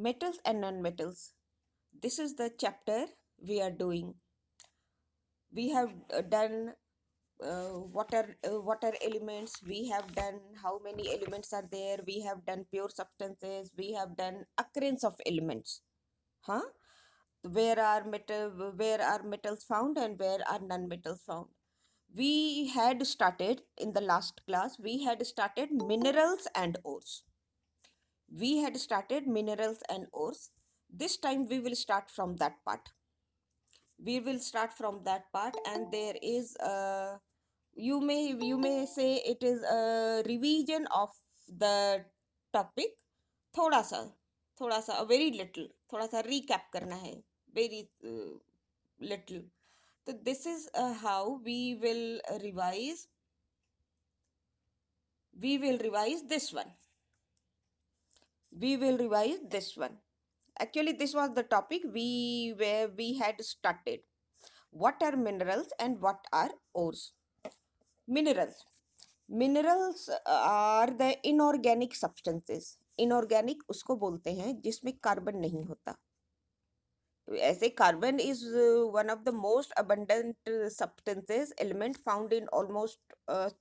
Metals and non-metals. This is the chapter we are doing. We have done what are elements. We have done how many elements are there. We have done pure substances. We have done occurrence of elements. Huh? Where are metals found and where are non-metals found. We had started in the last class. We had started minerals and ores. This time we will start from that part. And there is you may say it is a revision of the topic. थोड़ा सा a very little, थोड़ा सा recap करना है, very little. So this is how we will revise this one. Actually, this was the topic we had started. What are minerals and what are ores? Minerals are the inorganic substances. Inorganic उसको बोलते हैं जिसमें carbon नहीं होता. ऐसे carbon is one of the most abundant substances, element found in almost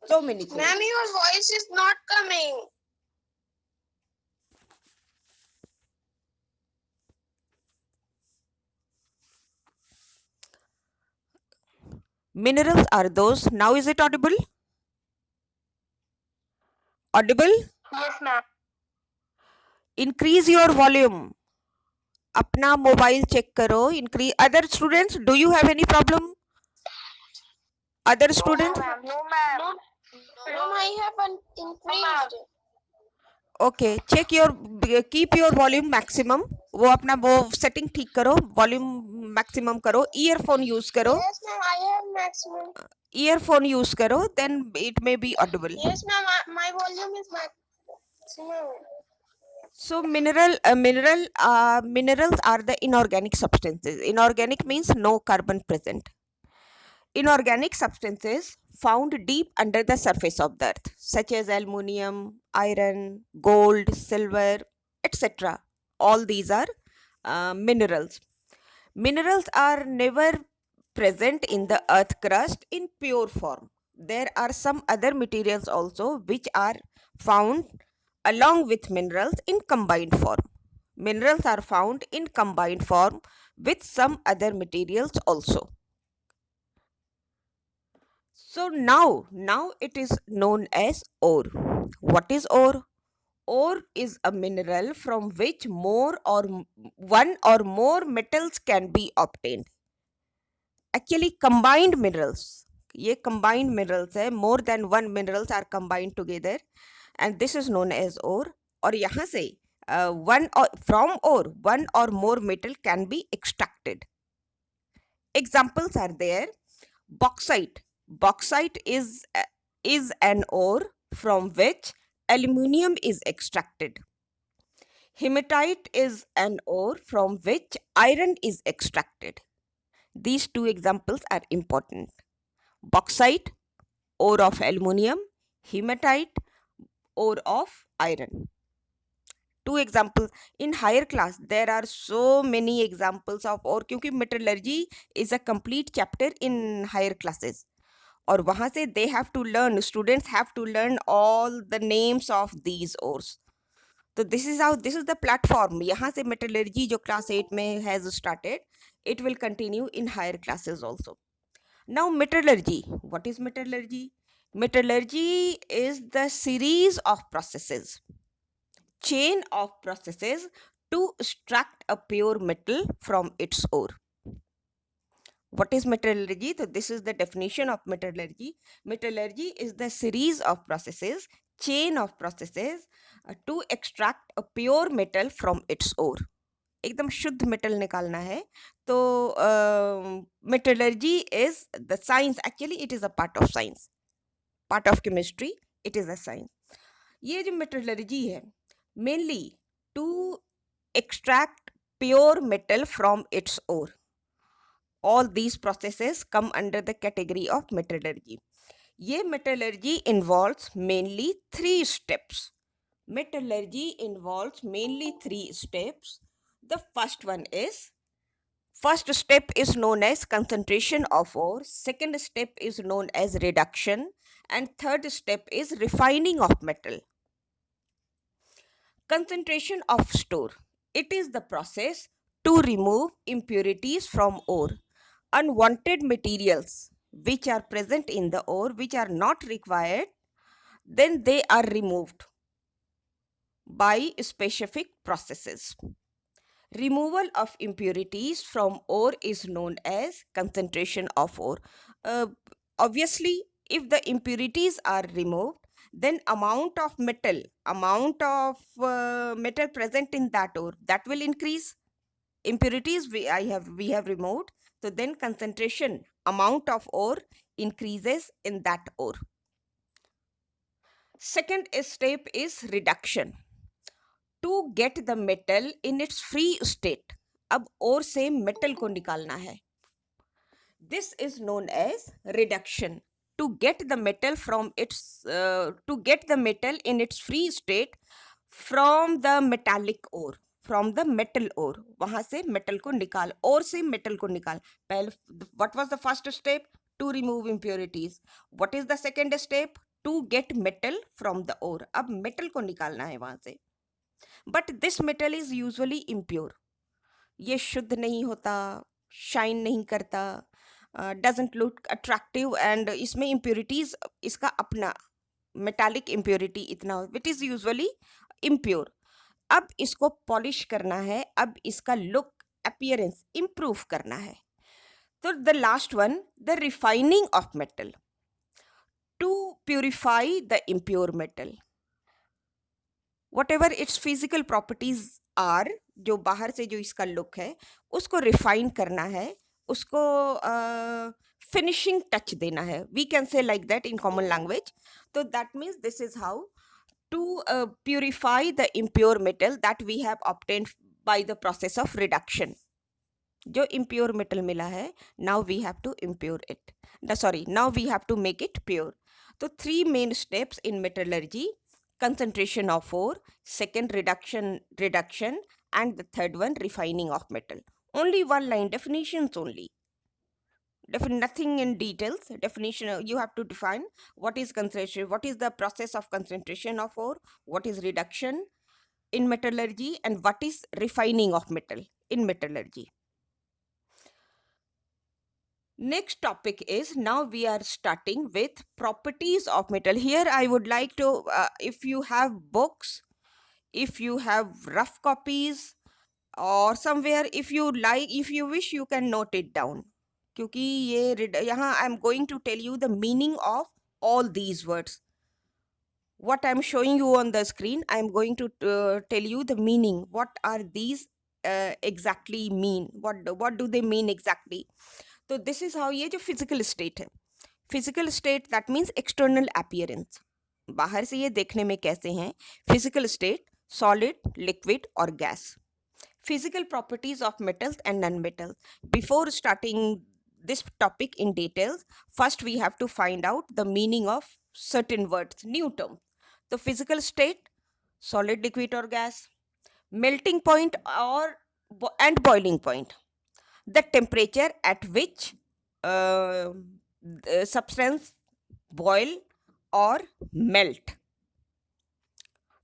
so many things. Ma'am, your voice is not coming. Minerals are those. Now is it audible? Yes, ma'am. Increase your volume. अपना mobile check करो. Increase. Other students, do you have any problem? Other students? No, ma'am. No, I haven't increased. Okay, keep your volume maximum. वो अपना वो setting ठीक करो, volume maximum करो, earphone use करो. Yes, ma'am, I have maximum. Earphone use करो, then it may be audible. Yes, ma'am, my volume is maximum. So minerals are the inorganic substances. Inorganic means no carbon present. Inorganic substances found deep under the surface of the earth, such as aluminium, iron, gold, silver, etc. All these are minerals. Minerals are never present in the earth crust in pure form. There are some other materials also which are found along with minerals in combined form. Minerals are found in combined form with some other materials also. So now it is known as ore. What is ore? Ore is a mineral from which one or more metals can be obtained. Actually, combined minerals. ये combined minerals है. More than one minerals are combined together, and this is known as ore. और यहाँ से from ore one or more metal can be extracted. Examples are there. Bauxite. Bauxite is an ore from which aluminium is extracted. Hematite is an ore from which iron is extracted. These two examples are important. Bauxite, ore of aluminium. Hematite, ore of iron. Two examples. In higher class, there are so many examples of ore क्योंकि metallurgy is a complete chapter in higher classes. और वहाँ से students have to learn all the names of these ores. So this is the platform. यहाँ से metallurgy जो class 8 में has started, it will continue in higher classes also. Now metallurgy. What is metallurgy? Metallurgy is the series of processes, chain of processes to extract a pure metal from its ore. What is metallurgy? So this is the definition of metallurgy. Metallurgy is the series of processes, chain of processes to extract a pure metal from its ore. एकदम शुद्ध metal निकालना है तो metallurgy is the science. Actually it is a part of science, part of chemistry. It is a science. ये जो metallurgy है mainly to extract pure metal from its ore. All these processes come under the category of metallurgy. ये metallurgy involves mainly three steps. Metallurgy involves mainly three steps. The first step is known as concentration of ore, second step is known as reduction, and third step is refining of metal. Concentration of store. It is the process to remove impurities from ore. Unwanted materials which are present in the ore which are not required, then they are removed by specific processes. Removal of impurities from ore is known as concentration of ore. Uh, Obviously, if the impurities are removed, then amount of metal present in that ore, that will increase. Impurities we have removed, so then concentration amount of ore increases in that ore. Second step is reduction. To get the metal in its free state, अब ore से metal को निकालना है. This is known as reduction. To get the metal in its free state from the metallic ore, from the metal ore, वहां से metal को निकाल, ore से metal को निकाल. पहले what was the first step? To remove impurities. What is the second step? To get metal from the ore. अब metal को निकालना है वहां से. But this metal is usually impure. ये शुद्ध नहीं होता, शाइन नहीं करता, डजंट लुक अट्रैक्टिव, एंड इसमें इम्प्योरिटीज इसका अपना मेटालिक इम्प्योरिटी इतना, विट इज यूजुअली इम्प्योर. अब इसको पॉलिश करना है, अब इसका लुक अपीयरेंस इम्प्रूव करना है. तो the last one, the refining of metal. To purify the impure metal, whatever its physical properties are, जो बाहर से जो इसका लुक है उसको रिफाइन करना है, उसको फिनिशिंग टच देना है. We can say like that in common language. तो that means this is how to purify the impure metal that we have obtained by the process of reduction. जो impure metal मिला है, now we have to impure it, now we have to make it pure. तो 3 main steps in metallurgy: concentration of ore, second reduction, and the third one refining of metal. Only one line definitions only. Nothing in details. Definition, you have to define what is concentration, what is the process of concentration of ore, what is reduction in metallurgy, and what is refining of metal in metallurgy. Next topic is, now we are starting with properties of metal. Here I would like to, if you have books, if you have rough copies, or somewhere, if you like, if you wish, you can note it down. क्योंकि ये यहाँ I am going to tell you the meaning of all these words. What I am showing you on the screen, I am going to tell you the meaning. What are these exactly mean? What do they mean exactly? तो this is how, ये जो physical state है, physical state that means external appearance, बाहर से ये देखने में कैसे हैं. फिजिकल स्टेट, सॉलिड, लिक्विड और gas. Physical properties of metals and non metals. Before starting this topic in details, first we have to find out the meaning of certain words, new terms. The physical state, solid, liquid or gas. Melting point and boiling point, the temperature at which the substance boil or melt.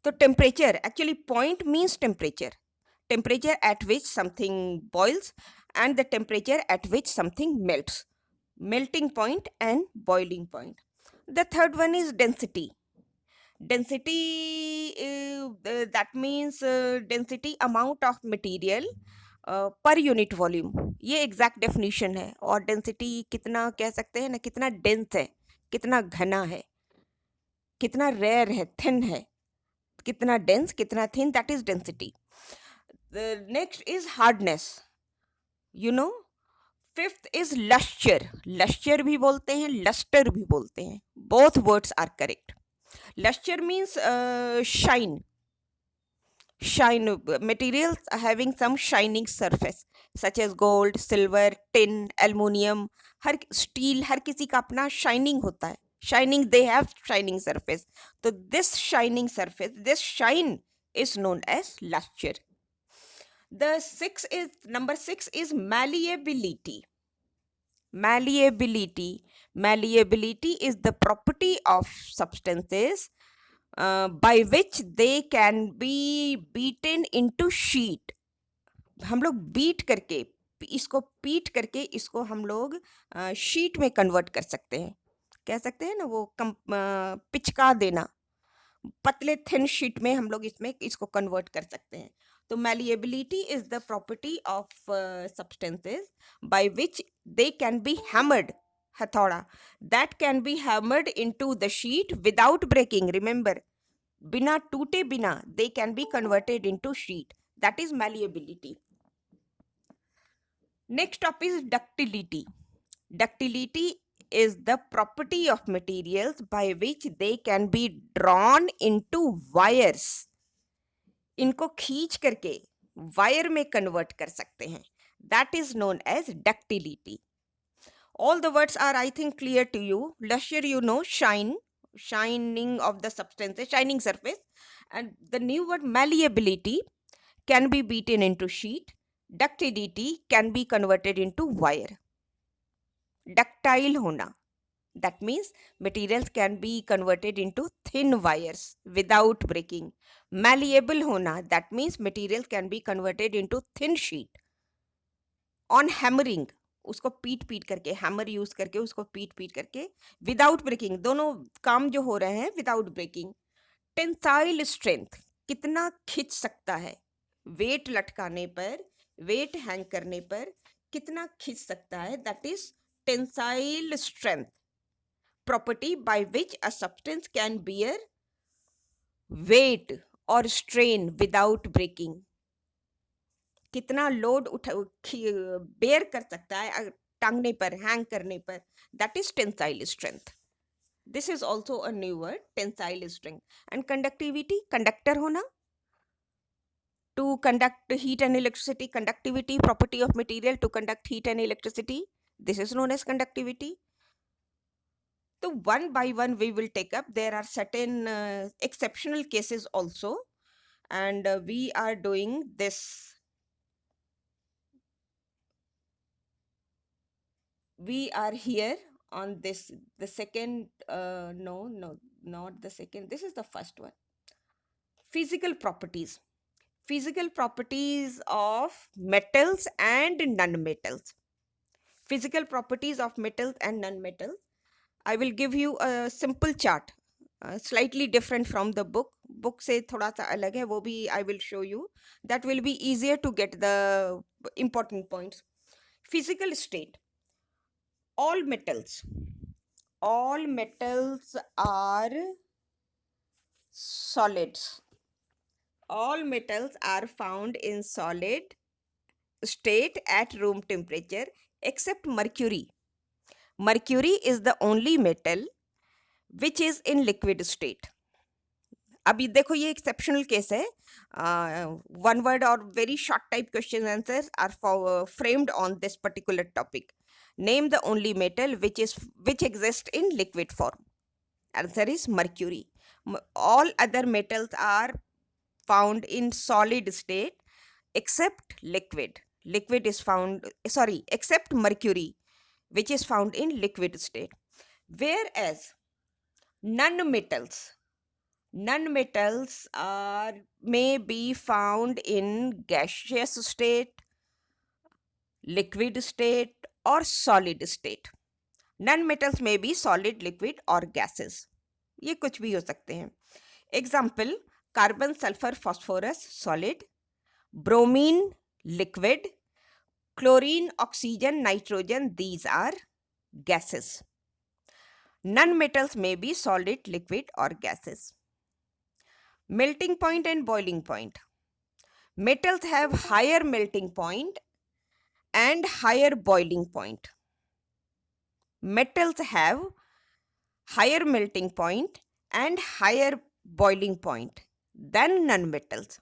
So temperature, actually point means temperature at which something boils and the temperature at which something melts. Melting point and boiling point. The third one is density. Density, that means density, amount of material per unit volume. ये exact definition है. और density कितना कह सकते हैं ना, कितना dense है, कितना घना है, कितना रेयर है, थिन है, कितना डेंस, कितना thin, that is density. Next is hardness, you know. Fifth is lustre. Lustre भी बोलते हैं, लस्टर भी बोलते हैं. Both words are correct. Lustre means shine, materials having some shining surface such as gold, silver, tin, aluminum. Her steel, हर किसी का अपना shining होता है. Shining, they have shining surface. तो this shining surface, this shine is known as luster. Number 6 is malleability. Malleability is the property of substances by which they can be beaten into sheet. हम लोग beat करके इसको पीट करके इसको हम लोग शीट में कन्वर्ट कर सकते हैं, कह सकते हैं ना, वो पिचका देना, पतले थिन शीट में हम लोग इसमें इसको कन्वर्ट कर सकते हैं. तो malleability is the property of substances by which they can be hammered, हथौड़ा, that can be hammered into the sheet without breaking. Remember, बिना टूटे बिना they can be converted into sheet. That is malleability. Next topic is ductility. Ductility is the property of materials by which they can be drawn into wires. इनको खींच करके wire में convert कर सकते हैं. That is known as ductility. All the words are, I think, clear to you. Lusher, you know, shining of the substance, shining surface. And the new word malleability can be beaten into sheet. Ductility can be converted into wire. Ductile hona, that means materials can be converted into thin wires without breaking. Malleable hona, that means materials can be converted into thin sheet. On hammering, उसको पीट पीट करके, hammer use करके उसको पीट पीट करके, without breaking, दोनों काम जो हो रहे हैं विदाउट ब्रेकिंग. टेंसाइल स्ट्रेंथ, कितना खिंच सकता है, वेट लटकाने पर, वेट हैंग करने पर कितना खिंच सकता है, that is tensile strength, property by which a substance can bear weight or strain without breaking. कितना लोड बेयर कर सकता है टांगने पर, हैंग करने पर, that is tensile strength. This is also a new word, tensile strength. And conductivity, conductor होना, to conduct heat and electricity, conductivity, property of material to conduct heat and electricity, this is known as conductivity. So one by one we will take up. There are certain exceptional cases also, and we are doing this. We are here on this, the second, no, not the second. This is the first one. Physical properties. Physical properties of metals and non-metals. Physical properties of metals and non-metals. I will give you a simple chart, slightly different from the book. Book से थोड़ा सा अलग है, वो भी I will show you. That will be easier to get the important points. Physical state. All metals are solids. All metals are found in solid state at room temperature except mercury. Mercury is the only metal which is in liquid state. अभी देखो ये exceptional case है. One word or very short type question answers are framed on this particular topic. Name the only metal which exists in liquid form. Answer is mercury. All other metals are found in solid state except liquid. Except mercury, which is found in liquid state. Whereas non-metals may be found in gaseous state, liquid state, or solid state. Non-metals may be solid, liquid, or gases. ये कुछ भी हो सकते हैं. Example: carbon, sulfur, phosphorus, solid; bromine, liquid; chlorine, oxygen, nitrogen, these are gases. Non-metals may be solid, liquid, or gases. Melting point and boiling point. Metals have higher melting point and higher boiling point. Metals have higher melting point and higher boiling point than non-metals.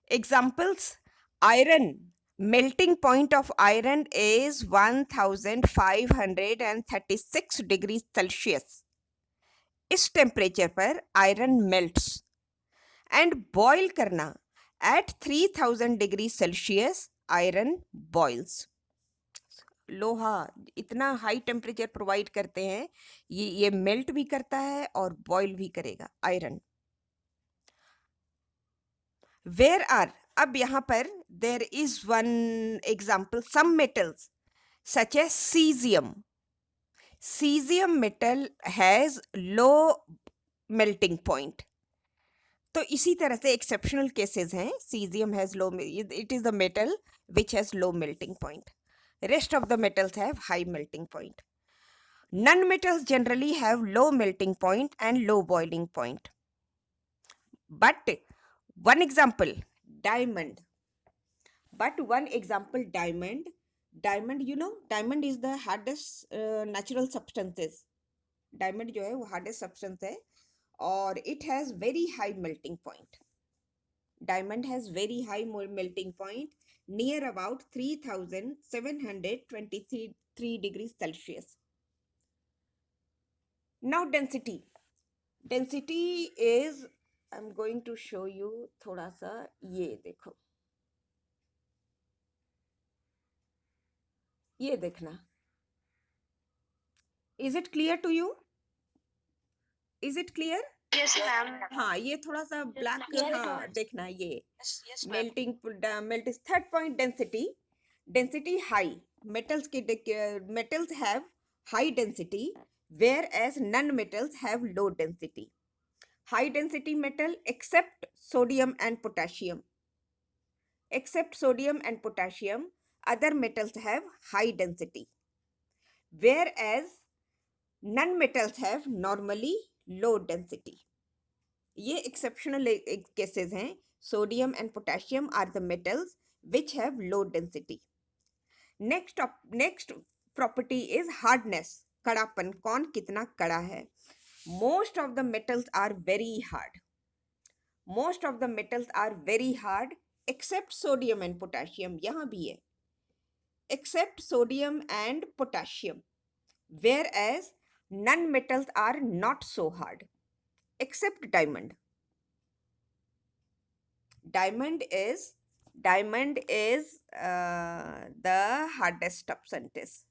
Examples: iron. Melting point of iron is 1536 degrees Celsius. इस temperature पर iron melts. And boil करना At 3000 degrees Celsius, iron boils. लोहा इतना high temperature provide करते हैं, ये melt भी करता है और बॉयल भी करेगा आयरन. वेयर आर, अब यहाँ पर there is one example, some metals such as caesium. Caesium metal has low melting point. तो इसी तरह से एक्सेप्शनल केसेस हैं. Caesium has low, it is the metal which has low melting point. Rest of the metals have high melting point. Non-metals generally have low melting point and low boiling point. But one example, diamond. Diamond, you know, diamond is the hardest natural substances. Diamond जो है वो hardest substance है और it has very high melting point. Diamond has very high melting point near about 3723 degrees Celsius. Now density. Density is, I'm going to show you थोड़ा सा, ये देखो, ये देखना. Is it clear to you? Is it clear? Yes, ma'am. हाँ, ये थोड़ा सा ब्लैक, हाँ देखना ये Yes, ma'am. Melting melt is. Third point, density. Density high. metals have high density whereas non-metals have low density. High density metal except sodium and potassium. Other metals have high density whereas non-metals have normally low density. ये exceptional cases हैं. Sodium and potassium are the metals which have low density. Next property is hardness. कड़ापन, कौन कितना कड़ा है. Most of the metals are very hard. Except sodium and potassium. यहाँ भी है. Except sodium and potassium. Whereas non-metals are not so hard. Except diamond. Diamond is the hardest substances.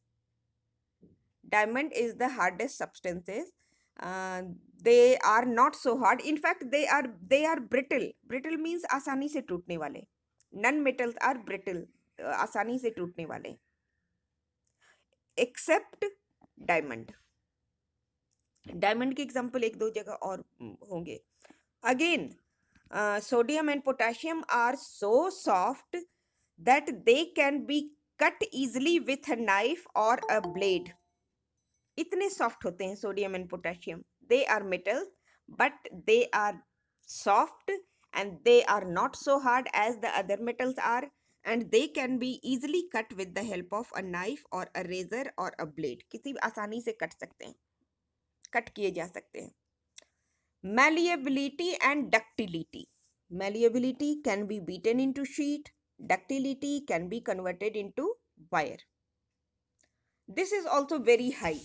Diamond is the hardest substances. They are not so hard. In fact, they are brittle. Brittle means आसानी से टूटने वाले. Non metals are brittle. आसानी से टूटने वाले. Except diamond. Diamond के example एक दो जगह और होंगे. Again, sodium and potassium are so soft that they can be cut easily with a knife or a blade. इतने soft होते हैं sodium and potassium. They are metals, but they are soft and they are not so hard as the other metals are, and they can be easily cut with the help of a knife or a razor or a blade. किसी भी आसानी से cut सकते हैं, cut किए जा सकते हैं. Malleability and ductility. Malleability can be beaten into sheet. Ductility can be converted into wire. This is also very high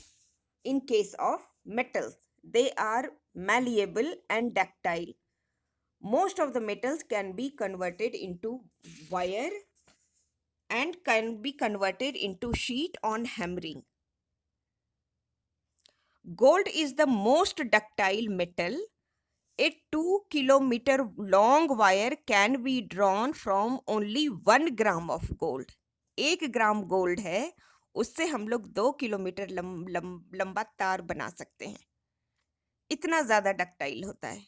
in case of metals. They are malleable and ductile. Most of the metals can be converted into wire and can be converted into sheet on hammering. Gold is the most ductile metal. A 2 kilometer long wire can be drawn from only 1 gram of gold. 1 gram gold है, उससे हम लोग 2 kilometre लंबा तार बना सकते हैं. इतना ज़्यादा डक्टाइल होता है.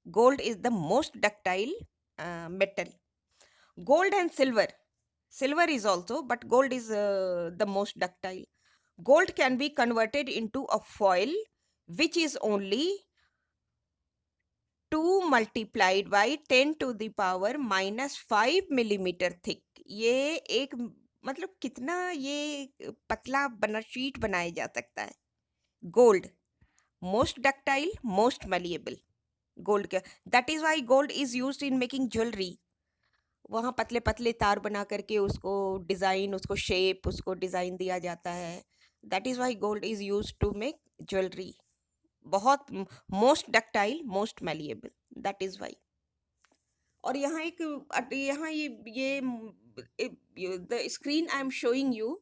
Gold is the most ductile metal. Gold and silver is also, but gold is the most ductile. Gold can be converted into a foil which is only 2 multiplied by 10 to the power minus 5 millimeter thick. ये एक मतलब कितना ये पतला sheet बनाया जा सकता है. Gold most ductile, most malleable. Gold का, that is why gold is used in making jewellery. वहाँ पतले पतले तार बना करके उसको डिज़ाइन, उसको शेप, उसको डिज़ाइन दिया जाता है. That is why gold is use to make jewellery. बहुत most ductile, most malleable. That is why. और यहाँ यहाँ ये the screen I am showing you,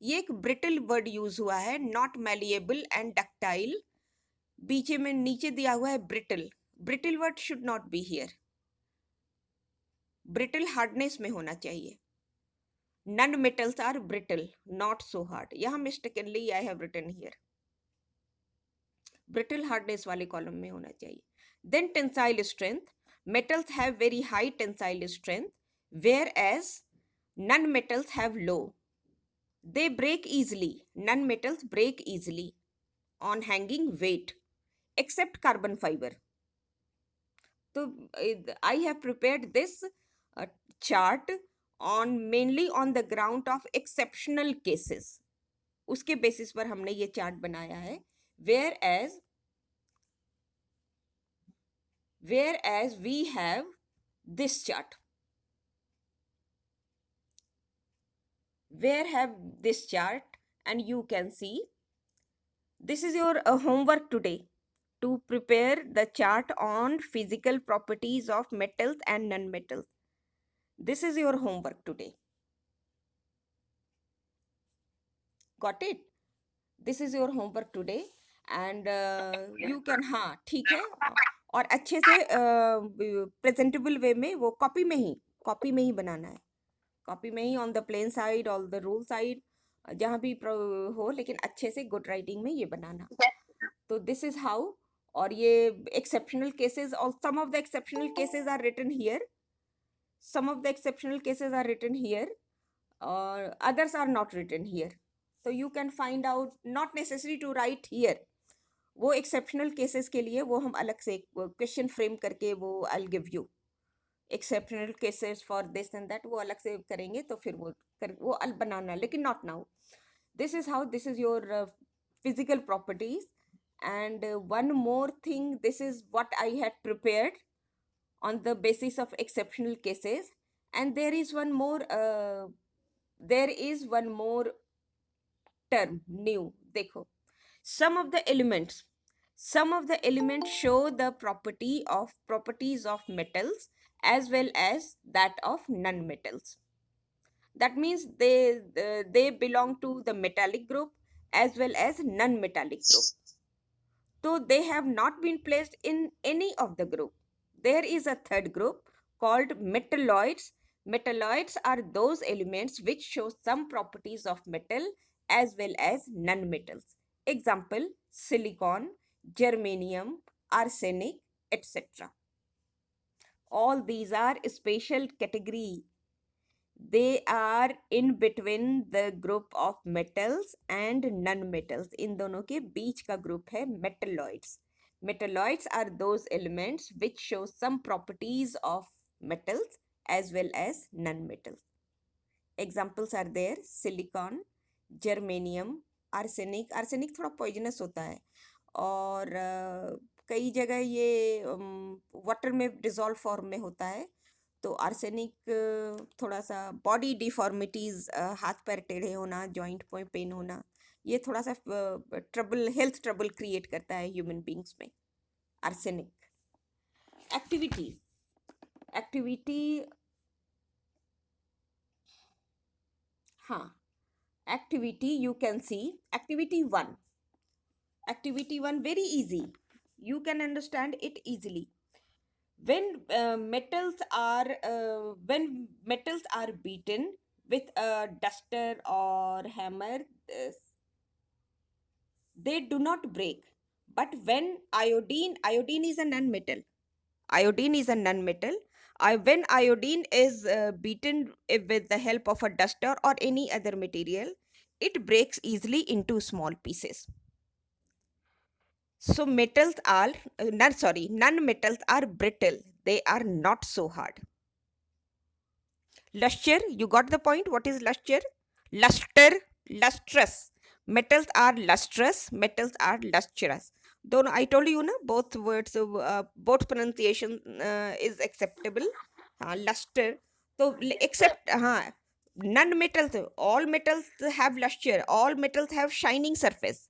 ये एक ब्रिटल वर्ड यूज हुआ है, नॉट मैलिएबल एंड डक्टाइल। बीच में नीचे दिया हुआ है brittle. Brittle word should not be here, brittle hardness में होना चाहिए। Non metals are brittle, not so hard. यहाँ mistakenly I have written here, brittle hardness वाले कॉलम में होना चाहिए। Then tensile strength, metals have very high tensile strength, whereas non-metals have low. They break easily. Non-metals break easily on hanging weight, except carbon fiber. So I have prepared this chart on mainly on the ground of exceptional cases. उसके basis पर हमने ये chart बनाया है। Whereas we have this chart. Where have this chart, and you can see this is your homework today, to prepare the chart on physical properties of metals and non-metals. This is your homework today. Got it? This is your homework today, and you can, हाँ ठीक है, और अच्छे से presentable वे में वो copy में ही बनाना है, कॉपी में ही on the plain side, on the rule side, जहाँ भी हो, लेकिन अच्छे से गुड राइटिंग में ये बनाना। तो दिस इज हाउ। और ये एक्सेप्शनल केसेस, और some of the exceptional cases are written here, some of the exceptional cases are written here, or others are not written here. So you can find out, not necessary to write here. वो exceptional cases के लिए वो हम अलग से question frame करके वो I'll give you exceptional cases for this and that, वो अलग से करेंगे, तो फिर वो अल बनाना, लेकिन not now. This is how, this is your physical properties. And one more thing, this is what I had prepared on the basis of exceptional cases. And there is one more term new. देखो, some of the elements show the properties of metals as well as that of non-metals. That means they belong to the metallic group as well as non-metallic group. So they have not been placed in any of the group. There is a third group called metalloids. Metalloids are those elements which show some properties of metal as well as non-metals. Example, silicon, germanium, arsenic, etc. All these are special category. They are in between the group of metals and non-metals. इन दोनों के बीच का group है metalloids. Metalloids are those elements which show some properties of metals as well as non-metals. Examples are there: silicon, germanium, arsenic. Arsenic थोड़ा poisonous होता है, और कई जगह ये वाटर में डिजॉल्व फॉर्म में होता है। तो आर्सेनिक थोड़ा सा बॉडी डिफॉर्मिटीज, हाथ पैर टेढ़े होना, जॉइंट में पेन होना, ये थोड़ा सा हेल्थ ट्रबल क्रिएट करता है ह्यूमन बींग्स में, आर्सेनिक। एक्टिविटी हाँ, activity you can see activity 1. Activity 1 very easy, you can understand it easily. When metals are beaten with a duster or hammer, they do not break. But when iodine is a non-metal, when iodine is beaten with the help of a duster or any other material, it breaks easily into small pieces. So non-metals are brittle. They are not so hard. Luster, you got the point? What is luster? Lustrous. Metals are lustrous. Metals are lustrous. दोनों, I told you ना, both words, both pronunciation is acceptable. हाँ, luster. तो except हाँ, non-metals, all metals have luster. All metals have shining surface.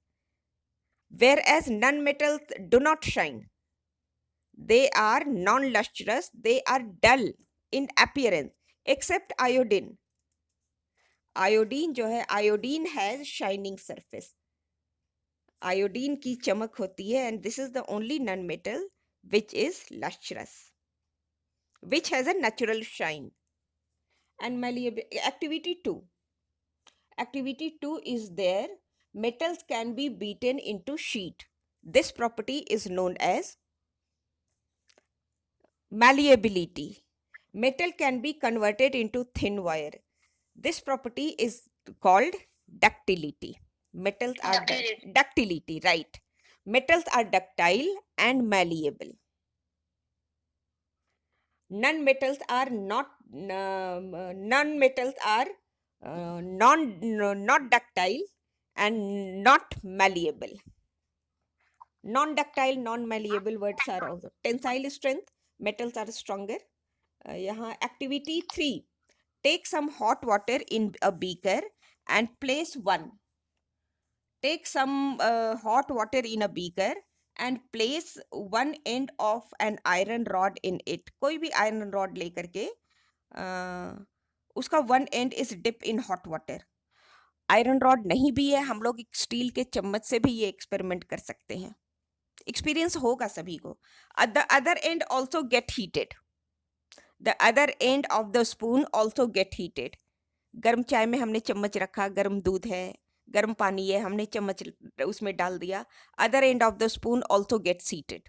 Whereas non-metals do not shine. they are non-lustrous, they are dull in appearance, except iodine. Iodine जो है, iodine has shining surface, iodine की चमक होती है, and this is the only non metal which is lustrous, which has a natural shine. And malleable activity 2, activity 2 is there, metals can be beaten into sheet. This property is known as malleability. Metal can be converted into thin wire. This property is called ductility. Metals are ductility, right? Metals are ductile and malleable. Non-metals are not non-metals are not ductile and not malleable. Non-ductile, non-malleable words are also. Tensile strength, metals are stronger. यहाँ activity 3, take some hot water in a beaker and place one. Take some hot water in a beaker and place one end of an iron rod in it. कोई भी iron rod लेकर के उसका one end is dip in hot water. Iron rod नहीं भी है, हम लोग स्टील के चम्मच से भी ये एक्सपेरिमेंट कर सकते हैं, एक्सपीरियंस होगा सभी को. The other and also get heated, the other end of the spoon also get heated. गर्म चाय में हमने चम्मच रखा, गर्म दूध है, गर्म पानी है, हमने चम्मच उसमें डाल दिया, other end of the spoon also gets heated.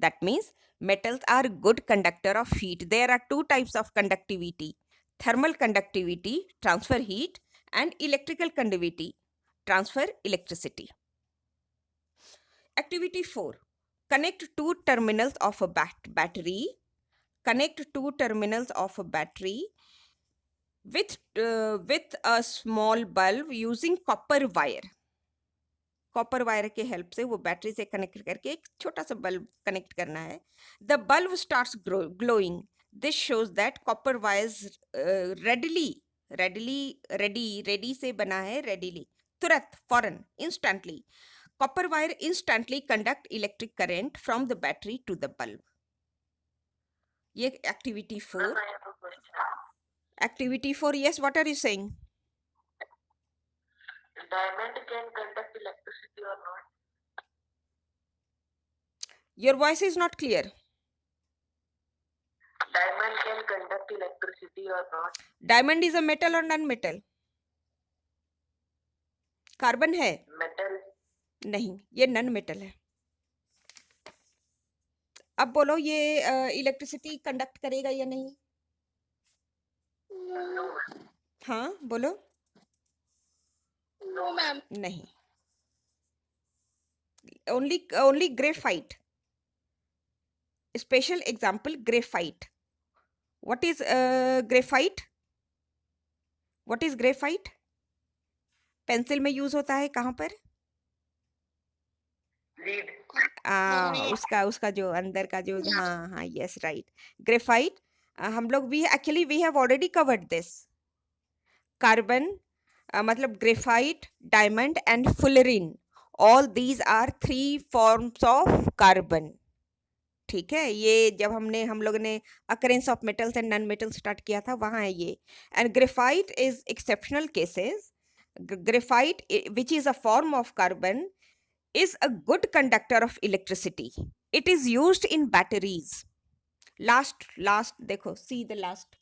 That means metals are good conductor of heat. There are two types of conductivity: thermal conductivity, transfer heat, and electrical conductivity, transfer electricity. Activity 4, connect two terminals of a battery. Connect two terminals of a battery with a small bulb using copper wire. Copper wire के help से वो battery से connect करके एक छोटा सा bulb connect करना है. The bulb starts glowing. This shows that copper wires ready से बना है, रेडीली, तुरंत, फौरन, instantly. Copper wire instantly conduct electric current from the battery to the bulb. ये activity 4. Activity 4, yes, what are you saying? Diamond can conduct electricity or not? Your voice is not clear. Diamond can conduct electricity or not? Diamond is a metal or non-metal? Carbon है? Metal. नहीं, ये non metal है. अब बोलो, ये electricity conduct करेगा या नहीं? No. हाँ बोलो. No, ma'am. नहीं. only graphite. Special example, graphite. What is graphite? What is graphite? Pencil में यूज होता है कहाँ पर? Lead. उसका जो अंदर का जो, हाँ हाँ, यस, राइट. ग्रेफाइट, हम लोग we actually we have already covered this. Carbon, मतलब graphite, diamond and fullerene, all these are 3 forms of carbon. ठीक है, ये जब हम लोगों ने occurrence of metals and non metals start किया था, वहाँ है ये. And graphite is exceptional cases. Graphite which is a form of carbon is a good conductor of electricity. It is used in batteries. Last देखो, see the last.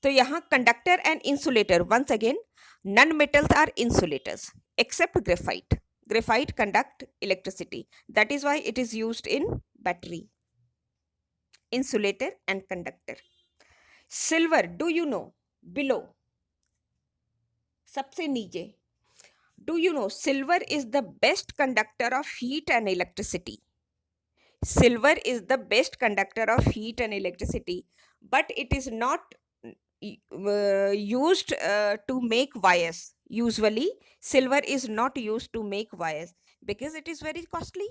तो यहाँ conductor and insulator, once again non metals are insulators except graphite. Graphite conduct electricity, that is why it is used in battery. Insulator and conductor. Silver, do you know, below, सबसे नीचे, do you know silver is the best conductor of heat and electricity? Silver is the best conductor of heat and electricity, but it is not used to make wires. Usually silver is not used to make wires because it is very costly.